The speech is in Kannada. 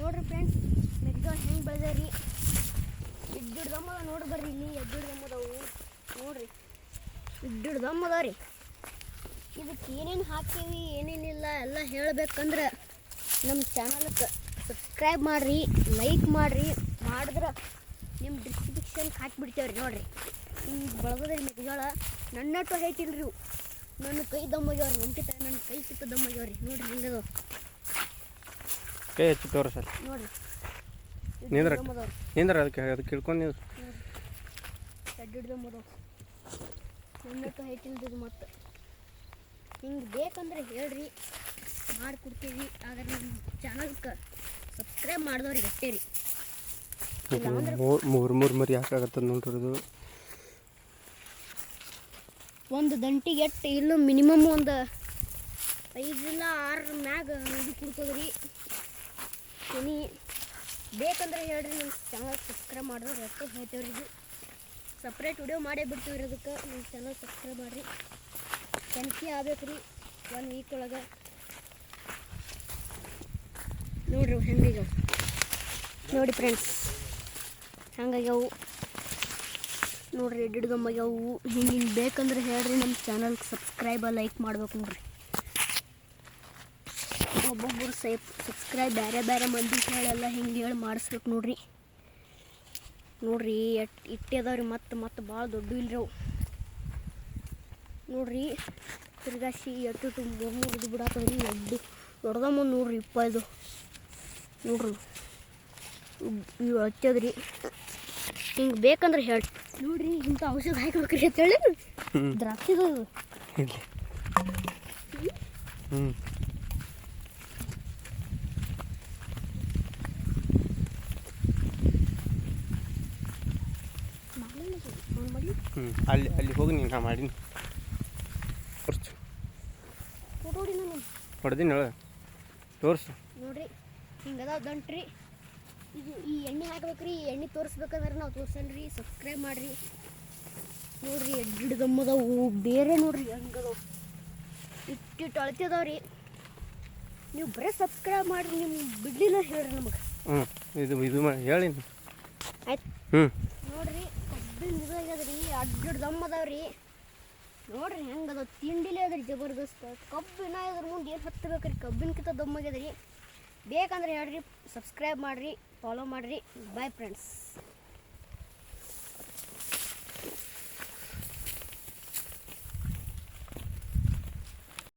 ನೋಡ್ರಿ ಫ್ರೆಂಡ್ಸ್, ಮೆಕ್ಕೆಜೋಳ ಹೆಂಗೆ ಬೆಳೆದ್ರಿ. ಇಡ್ಡಿಡ್ ದಮ್ಮದ ನೋಡ್ರಿ, ಬರ್ರಿ ಇಲ್ಲಿ ಎಡ್ಡಿಡ್ ದಮ್ಮದವು ನೋಡ್ರಿ, ಇಡ್ಡಿಡ್ ದಮ್ಮದ ರೀ. ಇದಕ್ಕೆ ಏನೇನು ಹಾಕ್ತೀವಿ ಏನೇನಿಲ್ಲ ಎಲ್ಲ ಹೇಳ್ಬೇಕಂದ್ರೆ ನಮ್ಮ ಚಾನಲ್ಗೆ ಸಬ್ಸ್ಕ್ರೈಬ್ ಮಾಡಿರಿ, ಲೈಕ್ ಮಾಡಿರಿ. ಮಾಡಿದ್ರೆ ನಿಮ್ಮ ಡಿಸ್ಕ್ರಿಪ್ಷನ್ಗೆ ಹಾಕಿಬಿಡ್ತೇವೆ ರೀ. ನೋಡಿರಿ ಹಿಂಗೆ ಬೆಳೆದ್ರಿ ಮೆಕ್ಕೆಜೋಳ. ನನ್ನಟ್ಟು ಹೈಟಿಲ್ರಿ ಇವು, ನನ್ನ ಕೈ ದಮ್ಮಾಗ್ಯಾವ್ರಿ. ನನ್ನ ಕೈ ಕಿತ್ತ ದಮ್ಮಾಗ್ಯಾವ್ರಿ. ನೋಡ್ರಿ ಹಿಂಗದ ಕೈ ಹಚ್ಚಿ ತೋರ ಸರ್. ನೋಡ್ರಿ ನಿಂದ್ರ ಅದಕ್ಕೆ ಹಿಡ್ಕೊಂಡು ನೀವು ಎಡ್ಡಿಡ್ ದಮ್ಮದವು. ನನ್ನಟ್ಟು ಹೈಟಿಲ್ರಿ. ಮತ್ತು ಹಿಂಗೆ ಬೇಕಂದ್ರೆ ಹೇಳ್ರಿ, ಮಾಡಿಕೊಡ್ತೀವಿ. ಆದರೆ ನಮ್ಮ ಚಾನಲ್ಗೆ ಸಬ್ಸ್ಕ್ರೈಬ್ ಮಾಡಿದವ್ರಿಗೆ ಅಷ್ಟೇ ರೀ. ಮೂರು ಮರಿ ಯಾಕಾಗತ್ತದ ನೋಡ್ರಿ. ಇದು ಒಂದು ದಂಟಿಗೆ ಎಟ್ಟು ಇಲ್ಲ ಮಿನಿಮಮ್ ಒಂದು 5 ಇಲ್ಲ 6 ಮ್ಯಾಗ ಇದು ಕುಡ್ಕೋದ್ರಿ. ಶನಿ ಬೇಕಂದ್ರೆ ಹೇಳ್ರಿ, ನಮ್ಮ ಚಾನಲ್ ಸಬ್ಸ್ಕ್ರೈಬ್ ಮಾಡಿದವ್ರು ಅಷ್ಟೇ ಹೇಳ್ತೇವ್ರಿ. ಇದು ಸಪ್ರೇಟ್ ವಿಡಿಯೋ ಮಾಡೇ ಬಿಡ್ತೀವಿ ರೀ. ಅದಕ್ಕೆ ನಮ್ಮ ಚಾನಲ್ ಸಬ್ಸ್ಕ್ರೈಬ್ ಮಾಡಿರಿ. ಸಂಖ್ಯೆ ಆಗ್ಬೇಕು ರೀ 1 ವೀಕ್ ಒಳಗೆ. ನೋಡ್ರಿ ಹೆಂಗಾಗ್ಯಾವ ನೋಡಿ ಫ್ರೆಂಡ್ಸ್, ಹೆಂಗಾಗ್ಯಾವು ನೋಡ್ರಿ. ಎಡ್ಡಿಡ್ ದಮ್ಮಾಗ್ಯಾವು. ಹಿಂಗೆ ಬೇಕಂದ್ರೆ ಹೇಳ್ರಿ, ನಮ್ಮ ಚಾನಲ್ಗೆ ಸಬ್ಸ್ಕ್ರೈಬ್ ಲೈಕ್ ಮಾಡ್ಬೇಕು ನೋಡ್ರಿ. ಒಬ್ಬೊಬ್ಬರು ಸಬ್ಸ್ಕ್ರೈಬ್ ಬೇರೆ ಬೇರೆ ಮಂದಿ ಹೇಳೆಲ್ಲ ಹಿಂಗೆ ಹೇಳಿ ಮಾಡಿಸ್ಬೇಕು ನೋಡ್ರಿ. ನೋಡ್ರಿ ಇಟ್ಟೆ ಅದಾವ್ರಿ. ಮತ್ತೆ ಭಾಳ ದೊಡ್ಡ ಇಲ್ರಿ ಅವು. ನೋಡ್ರಿ ತಿರ್ಗಾಸಿ ಎಟ್ಟು 3 ಇದು ಬಿಡಾತದ್ರಿ. ದೊಡ್ಡದಮ್ಮ ನೋಡ್ರಿ 20 ನೋಡ್ರಿ ಇವು ಹಚ್ಚದ್ರಿ. ಹಿಂಗೆ ಬೇಕಂದ್ರೆ ಹೇಳಿ ನೋಡ್ರಿ. ಇಂಥ ಔಷಧ ಹಾಕ್ಬೇಕ್ರಿ ಅಂತೇಳಿ ದ್ರಾಕ್ಷಿದು ಅಲ್ಲಿ ಹೋಗಿ ನೀನು ನಾ ಮಾಡೀನಿ ತೋರ್ಸು. ಹೊಡೆದಿನಿ ಹೇಳ ತೋರ್ಸು. ನೋಡ್ರಿ ಹಿಂಗದ ದಂಟ್ರಿ. ಇದು ಈ ಎಣ್ಣೆ ಹಾಕ್ಬೇಕ್ರಿ. ಈ ಎಣ್ಣೆ ತೋರಿಸ್ಬೇಕಂದ್ರೆ ನಾವು ತೋರ್ಸಲ್ರಿ. ಸಬ್ಸ್ಕ್ರೈಬ್ ಮಾಡಿರಿ. ನೋಡ್ರಿ ಎಡ್ಡಿಡ್ ದಮ್ಮದವು ಬೇರೆ ನೋಡ್ರಿ ಹಂಗದವು. ಇಟ್ಟಿಟ್ಟು ಅಳ್ತಿದಾವ್ರಿ. ನೀವು ಬರೀ ಸಬ್ಸ್ಕ್ರೈಬ್ ಮಾಡಿರಿ, ನಿಮ್ಗೆ ಬಿಡ್ಲಿಲ್ಲ ಹೇಳ್ರಿ ನಮಗೆ. ಇದು ಹೇಳಿ ಆಯ್ತು. ನೋಡ್ರಿ ಕಬ್ಬಿನ ಇದಾಗ್ಯದ್ರಿ. ಅಡ್ಡಿಡ್ ದಮ್ಮದವ್ರಿ. ನೋಡ್ರಿ ಹೆಂಗದ ತಿಂಡಿಲೇ ಅದ್ರಿ ಜಬರ್ದಸ್ತ್. ಕಬ್ಬಿನ ಇದ್ರ ಮುಂದೆ ಏನು ಹತ್ತಬೇಕ್ರಿ. ಕಬ್ಬಿನಕಿಂತ ದಮ್ಮಾಗ್ಯದ್ರಿ. ಬೇಕಂದ್ರೆ ಹೇಳ್ರಿ, ಸಬ್ಸ್ಕ್ರೈಬ್ ಮಾಡಿರಿ, ಫಾಲೋ ಮಾಡಿರಿ. Bye friends.